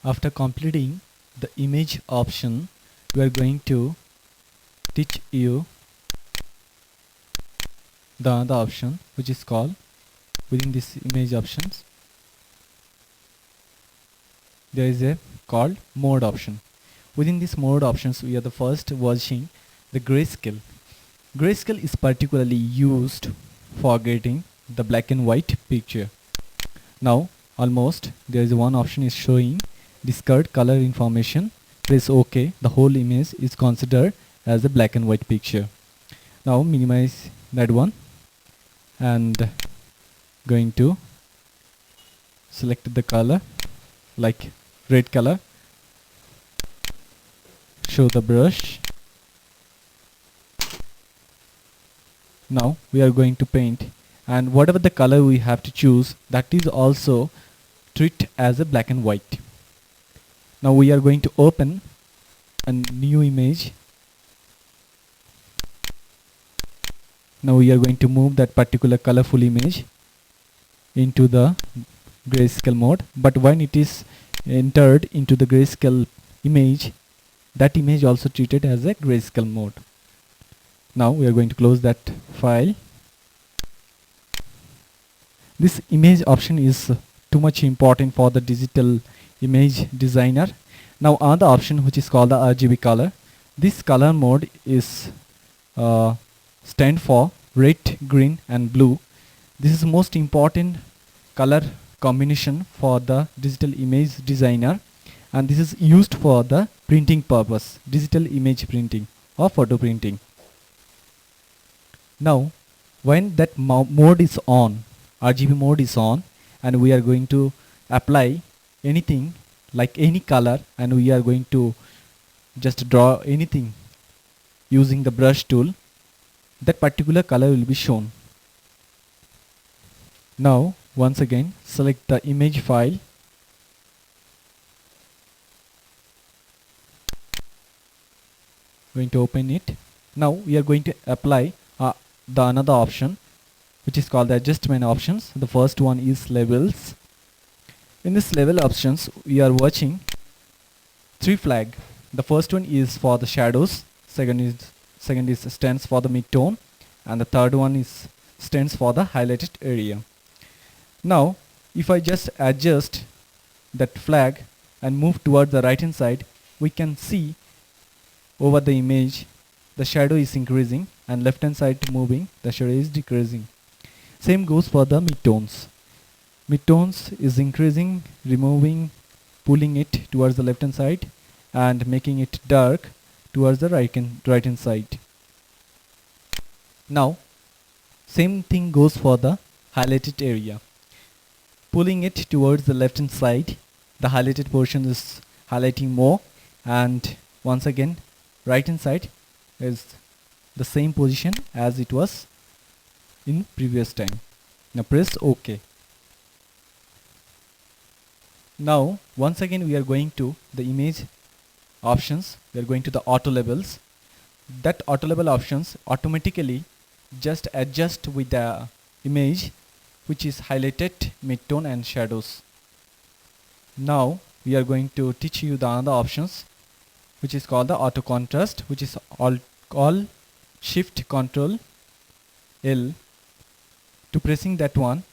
After completing the image option, we are going to teach you the other option, which is called, within this image options there is a called mode option. Within this mode options, we are the first watching the grayscale. Grayscale is particularly used for getting the black and white picture. Now almost there is one option is showing discard color information. Press OK. The whole image is considered as a black and white picture. Now minimize that one and going to select the color like red color. Show the brush. Now we are going to paint, and whatever the color we have to choose, that is also treat as a black and white. Now we are going to open a new image. Now we are going to move that particular colorful image into the grayscale mode, but when it is entered into the grayscale image, that image also treated as a grayscale mode. Now we are going to close that file. This image option is too much important for the digital image designer. Now another option, which is called the RGB color. This color mode is stand for red, green and blue. This is most important color combination for the digital image designer, and this is used for the printing purpose, digital image printing or photo printing. Now when that mode is on, RGB mode is on, and we are going to apply anything like any color, and we are going to just draw anything using the brush tool, that particular color will be shown. Now once again select the image file, going to open it. Now we are going to apply the another option, which is called the adjustment options. The first one is levels. In this level options, we are watching three flag. The first one is for the shadows, second is stands for the midtone, and the third one is stands for the highlighted area. Now if I just adjust that flag and move towards the right hand side, we can see over the image the shadow is increasing, and left hand side moving, the shadow is decreasing. Same goes for the midtones. Midtones is increasing, removing, pulling it towards the left hand side and making it dark towards the right hand side. Now same thing goes for the highlighted area. Pulling it towards the left hand side, the highlighted portion is highlighting more, and once again right hand side is the same position as it was in previous time. Now press OK. Now once again we are going to the image options. We are going to the auto labels. That auto label options automatically just adjust with the image which is highlighted, midtone and shadows. Now we are going to teach you the other options, which is called the auto contrast, which is all shift control L. To pressing that one,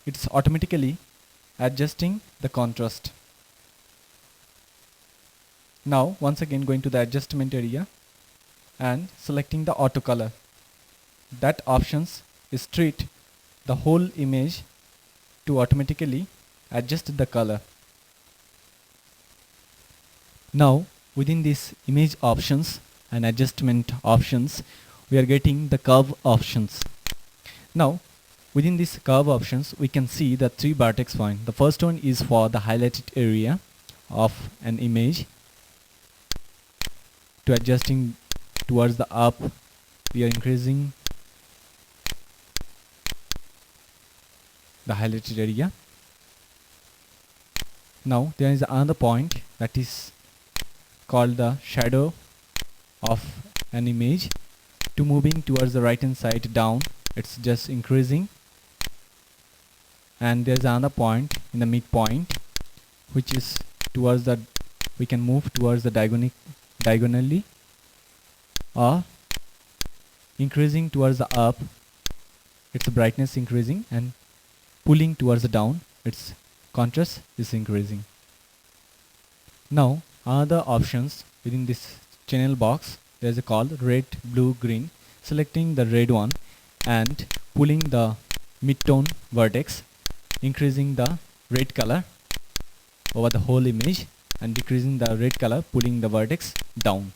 it's automatically adjusting the contrast. Now once again going to the adjustment area and selecting the auto color. That options is treat the whole image to automatically adjust the color. Now within this image options and adjustment options, we are getting the curve options. Now within this curve options, we can see the three vertex point. The first one is for the highlighted area of an image. To adjusting towards the up, we are increasing the highlighted area. Now there is another point, that is called the shadow of an image. To moving towards the right hand side down, it's just increasing. And there's another point in the midpoint, which is towards the we can move towards the diagonally, or increasing towards the up, its brightness increasing, and pulling towards the down, its contrast is increasing. Now other options within this channel box, there is a called red, blue, green. Selecting the red one and pulling the mid-tone vertex, increasing the red color over the whole image, and decreasing the red color, pulling the vertex down.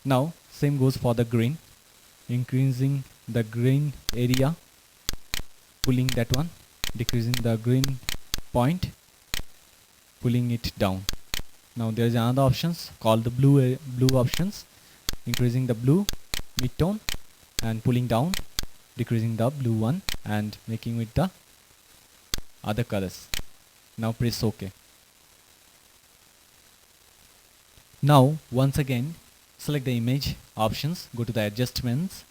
Now same goes for the green, increasing the green area, pulling that one, decreasing the green point, pulling it down. Now there is another options called the blue options, increasing the blue mid-tone and pulling down, decreasing the blue one and making with the other colors. Now press OK. Now once again select the image options, go to the adjustments.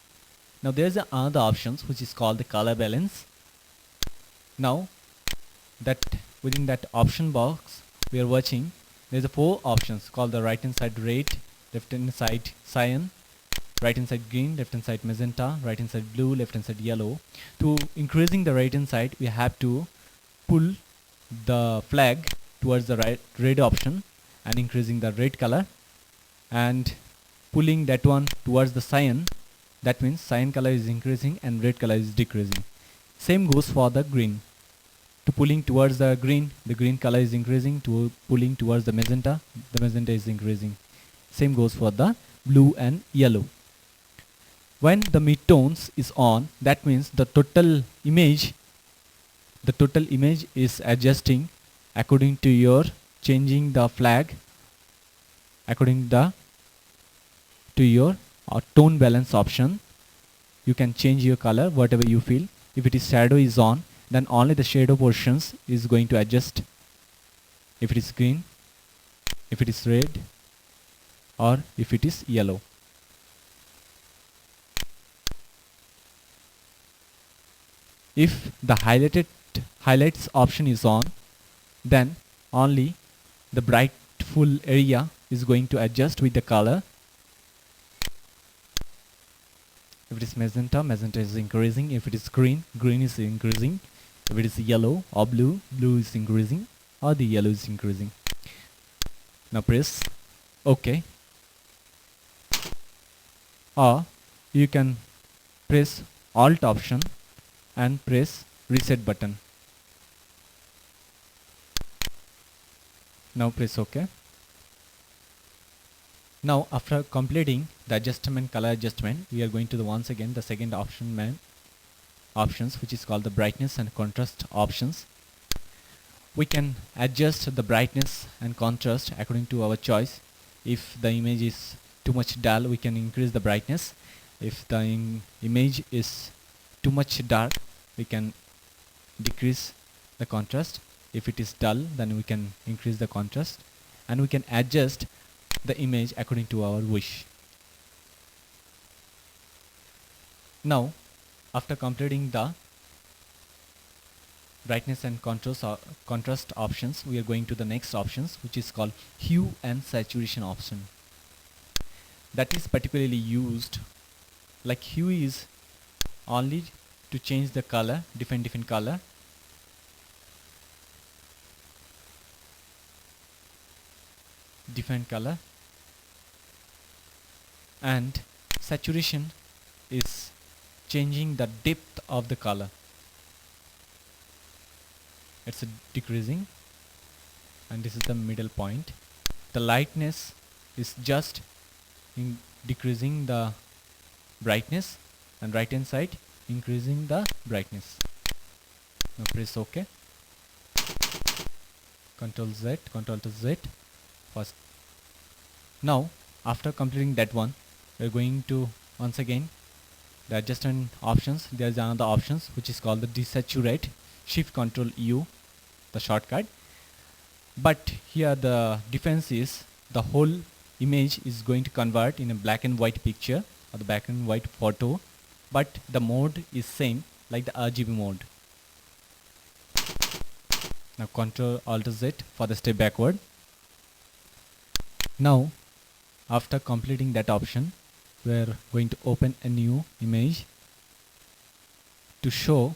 Now there is another options which is called the color balance. Now that within that option box we are watching, there is a 4 options called the right hand side red, left hand side cyan, right hand side green, left hand side magenta, right hand side blue, left hand side yellow. To increasing the right hand side, we have to pull the flag towards the red option and increasing the red color, and pulling that one towards the cyan, that means cyan color is increasing and red color is decreasing. Same goes for the green. To pulling towards the green color is increasing. To pulling towards the magenta is increasing. Same goes for the blue and yellow. When the midtones is on, that means the total image is adjusting according to your changing the flag according to your tone balance option. You can change your color whatever you feel. If it is shadow is on, then only the shadow portions is going to adjust. If it is green, if it is red, or if it is yellow. If the highlights option is on, then only the bright full area is going to adjust with the color. If it is magenta is increasing. If it is green is increasing. If it is yellow or blue is increasing, or the yellow is increasing. Now press OK. Or you can press Alt option and press reset button. Now press OK. Now after completing the color adjustment, we are going to the once again the second options, which is called the brightness and contrast options. We can adjust the brightness and contrast according to our choice. If the image is too much dull, we can increase the brightness. If the image is too much dark, we can decrease the contrast. If it is dull, then we can increase the contrast, and we can adjust the image according to our wish. Now after completing the brightness and contrast options, we are going to the next options, which is called hue and saturation option. That is particularly used, like hue is only to change the color, different color. And saturation is changing the depth of the color. It's decreasing, and this is the middle point. The lightness is just decreasing the brightness, and right hand side increasing the brightness. Now press OK. Control to Z first. Now after completing that one, we're going to once again the adjustment options. There's another options which is called the desaturate. Shift Control U, the shortcut. But here the difference is the whole image is going to convert in a black and white picture or the black and white photo, but the mode is same like the RGB mode. Now Ctrl Alt Z for the step backward. Now after completing that option, we are going to open a new image to show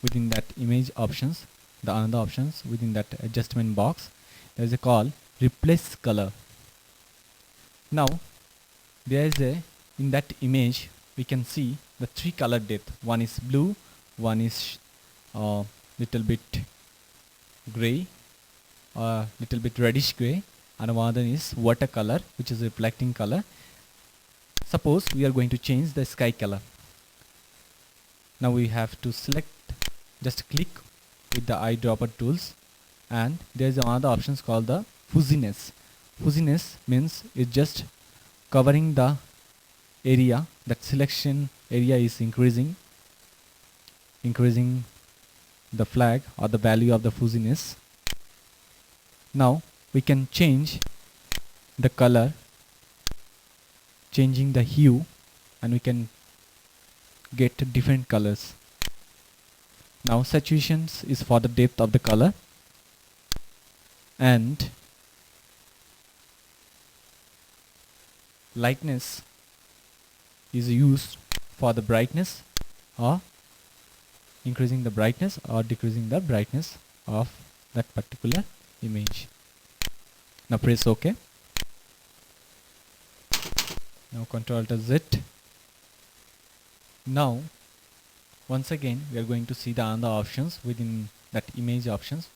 within that image options, the another options within that adjustment box. There is a call replace color. Now there is a, in that image we can see the three color depth. One is blue, one is little bit gray, little bit reddish gray, and one other is watercolor, which is reflecting color. Suppose we are going to change the sky color. Now we have to select, just click with the eyedropper tools, and there is another options called the fuzziness. Fuzziness means it's just covering the area, that selection area is increasing the flag or the value of the fuzziness. Now we can change the color, changing the hue, and we can get different colors. Now saturations is for the depth of the color, and lightness is used for the brightness, or increasing the brightness or decreasing the brightness of that particular image. Now press OK. Now Ctrl Alt Z. Now once again we are going to see the other options within that image options.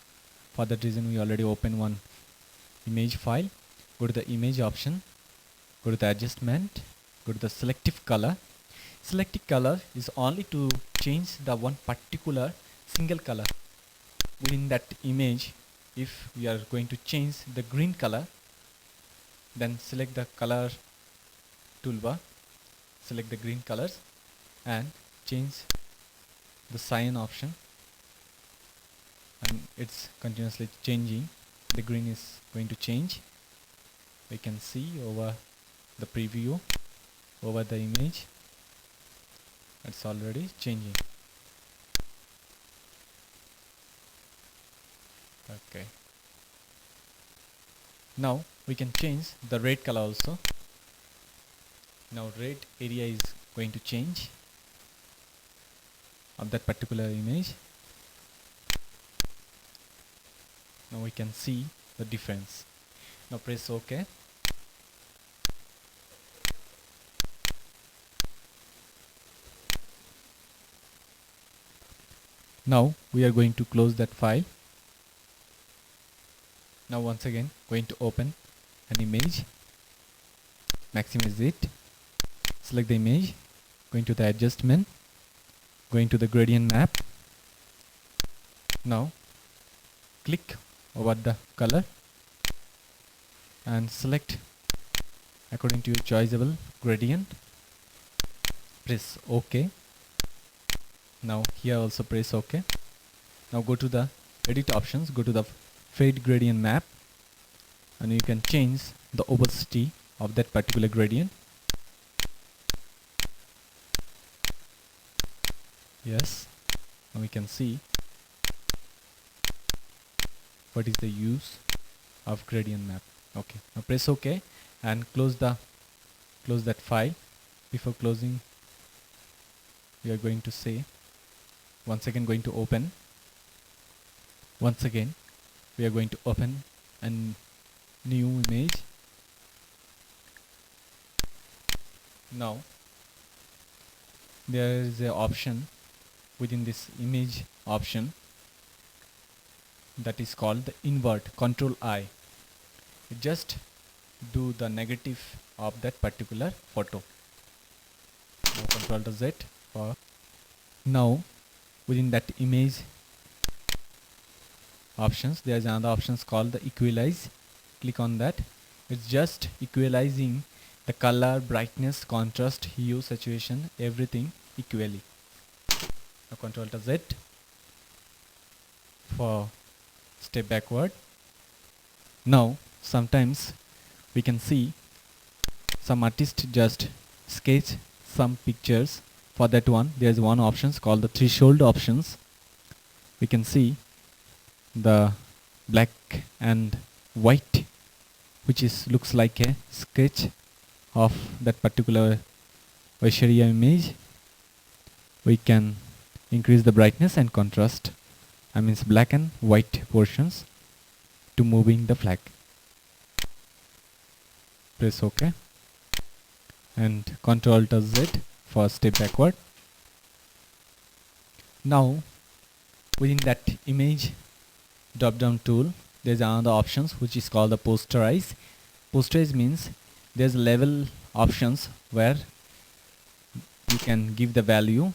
For that reason we already opened one image file. Go to the image option, go to the adjustment, go to the selective color. Selective color is only to change the one particular single color within that image. If we are going to change the green color, then select the color toolbar, select the green colors, and change the cyan option, and it's continuously changing. The green is going to change. We can see over the preview, over the image, it's already changing. Okay. Now we can change the red color also. Now red area is going to change of that particular image. Now we can see the difference. Now press OK. Now we are going to close that file. Now once again going to open an image, maximize it, select the image, going to the adjustment, going to the gradient map. Now click over the color and select according to your choiceable gradient. Press OK. Now here also press OK. Now go to the edit options, go to the fade gradient map, and you can change the opacity of that particular gradient. Yes, now we can see what is the use of gradient map. Okay, now press OK and close that file. Before closing, we are going to say, once again going to open. Once again we are going to open a new image. Now there is an option within this image option that is called the invert. Control I. You just do the negative of that particular photo. Now Control Z for. Now within that image options, there is another options called the equalize. Click on that. It's just equalizing the color, brightness, contrast, hue, saturation, everything equally. Now Control Z for step backward. Now sometimes we can see some artist just sketch some pictures. For that one, there is one options called the threshold options. We can see the black and white, which is looks like a sketch of that particular Vaishya image. We can increase the brightness and contrast, I mean black and white portions, to moving the flag. Press OK and Ctrl to Z for step backward. Now within that image drop down tool, there's another options which is called the posterize. Posterize means there's level options where you can give the value.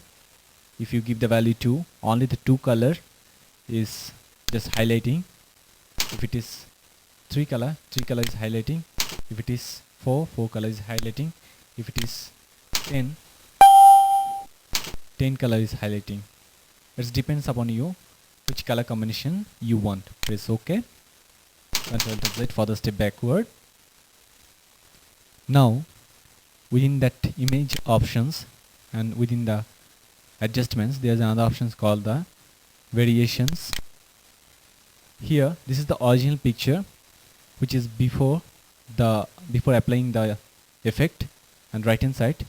If you give the value 2, only the 2 color is just highlighting. If it is 3 color is highlighting. If it is 4 color is highlighting. If it is 10 color is highlighting. It depends upon you which color combination you want. Press OK. Ctrl to Z for the step backward. Now within that image options and within the adjustments, there's another options called the variations. Here this is the original picture which is before applying the effect, and right hand side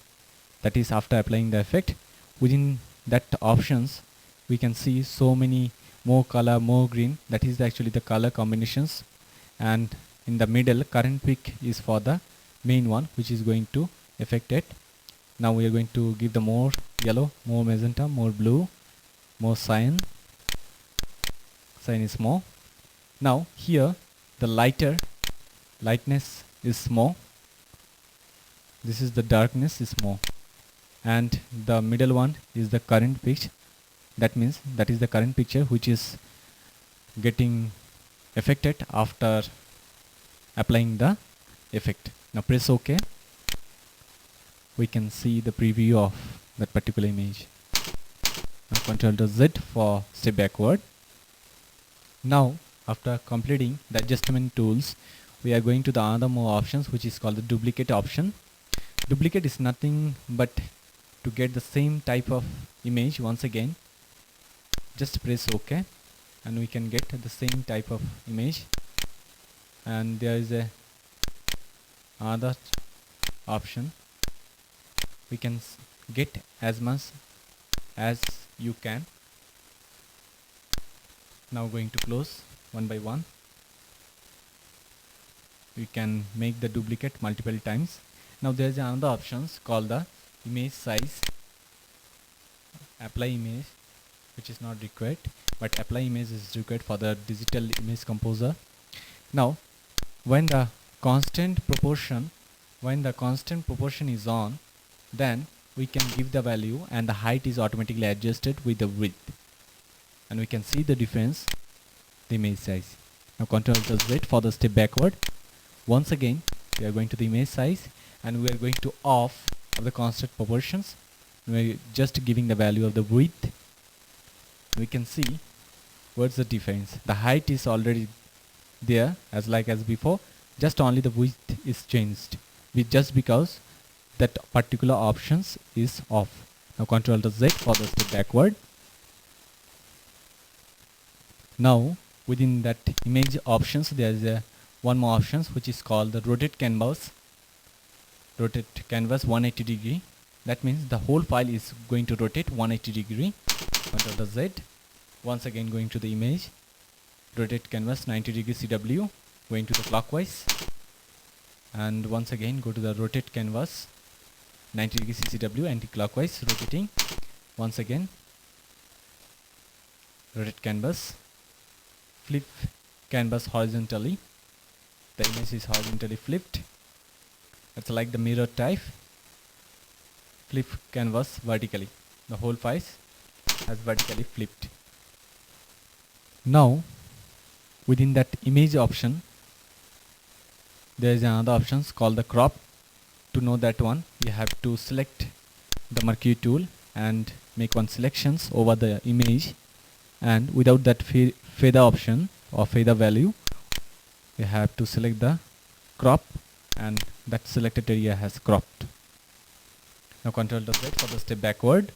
that is after applying the effect. Within that options we can see so many more color, more green, that is actually the color combinations, and in the middle current pick is for the main one which is going to affect it. Now we are going to give the more yellow, more magenta, more blue, more cyan is more. Now here the lightness is more, this is the darkness is more, and the middle one is the current pitch. That means that is the current picture which is getting affected after applying the effect. Now press OK. We can see the preview of that particular image. Now Ctrl to Z for step backward. Now after completing the adjustment tools, we are going to the other more options which is called the duplicate option. Duplicate is nothing but to get the same type of image once again. Just press OK and we can get the same type of image, and there is a other option. We can get as much as you can. Now going to close one by one. We can make the duplicate multiple times. Now there is another options called the image size. Apply image, which is not required, but apply image is required for the digital image composer. Now when the constant proportion is on, then we can give the value and the height is automatically adjusted with the width, and we can see the difference, the image size. Now Ctrl to Z for the step backward. Once again we are going to the image size and we are going to off of the constant proportions. We are just giving the value of the width. We can see what's the difference. The height is already there as before, just only the width is changed just because that particular options is off. Now Ctrl to Z for the step backward. Now within that image options, there is one more options which is called the rotate canvas. Rotate canvas 180 degree. That means the whole file is going to rotate 180 degree. Ctrl to Z. Once again going to the image. Rotate canvas 90 degree CW, going to the clockwise, and once again go to the rotate canvas 90 degree CCW anti-clockwise, rotating. Once again rotate canvas, flip canvas horizontally. The image is horizontally flipped. It's like the mirror type. Flip canvas vertically. The whole file has vertically flipped. Now within that image option, there is another options called the crop. To know that one, you have to select the Mercury tool and make one selections over the image, and without that feather option or feather value, you have to select the crop, and that selected area has cropped. Now Ctrl to Z for the step backward.